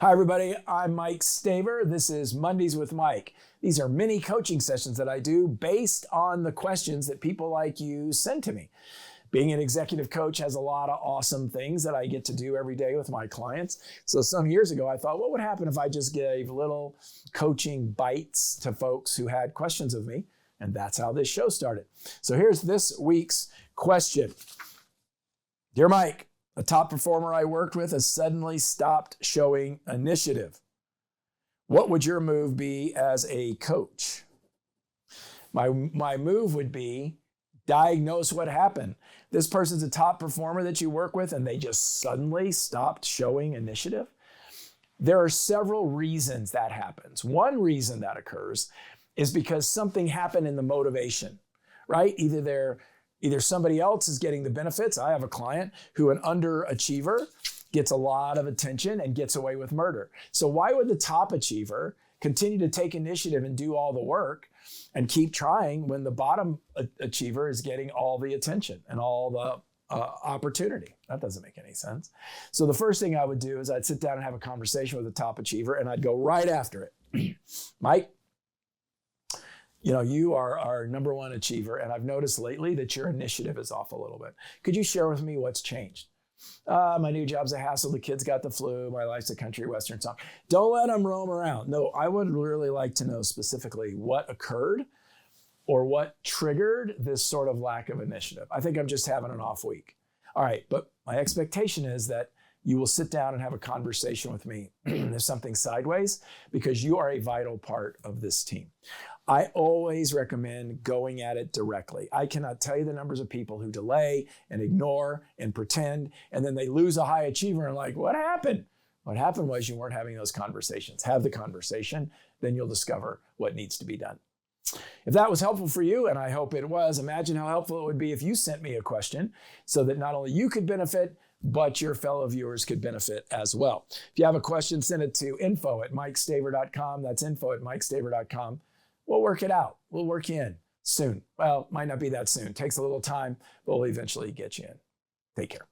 Hi, everybody. I'm Mike Staver. This is Mondays with Mike. These are mini coaching sessions that I do based on the questions that people like you send to me. Being an executive coach has a lot of awesome things that I get to do every day with my clients. So some years ago, I thought, what would happen if I just gave little coaching bites to folks who had questions of me? And that's how this show started. So here's this week's question. Dear Mike, a top performer I worked with has suddenly stopped showing initiative. What would your move be as a coach? My move would be diagnose what happened. This person's a top performer that you work with and they just suddenly stopped showing initiative. There are several reasons that happens. One reason that occurs is because something happened in the motivation, right? Either somebody else is getting the benefits. I have a client who an underachiever gets a lot of attention and gets away with murder. So why would the top achiever continue to take initiative and do all the work and keep trying when the bottom achiever is getting all the attention and all the opportunity? That doesn't make any sense. So the first thing I would do is I'd sit down and have a conversation with the top achiever and I'd go right after it. Mike, you are our number one achiever, and I've noticed lately that your initiative is off a little bit. Could you share with me what's changed? My new job's a hassle. The kids got the flu. My life's a country western song. Don't let them roam around. No, I would really like to know specifically what occurred or what triggered this sort of lack of initiative. I think I'm just having an off week. All right, but my expectation is that you will sit down and have a conversation with me if something's sideways, because you are a vital part of this team. I always recommend going at it directly. I cannot tell you the numbers of people who delay and ignore and pretend, and then they lose a high achiever and like, what happened? What happened was you weren't having those conversations. Have the conversation, then you'll discover what needs to be done. If that was helpful for you, and I hope it was, imagine how helpful it would be if you sent me a question so that not only you could benefit, but your fellow viewers could benefit as well. If you have a question, send it to info@mikestaver.com. That's info@mikestaver.com. We'll work it out. We'll work you in soon. Well, might not be that soon. Takes a little time, but we'll eventually get you in. Take care.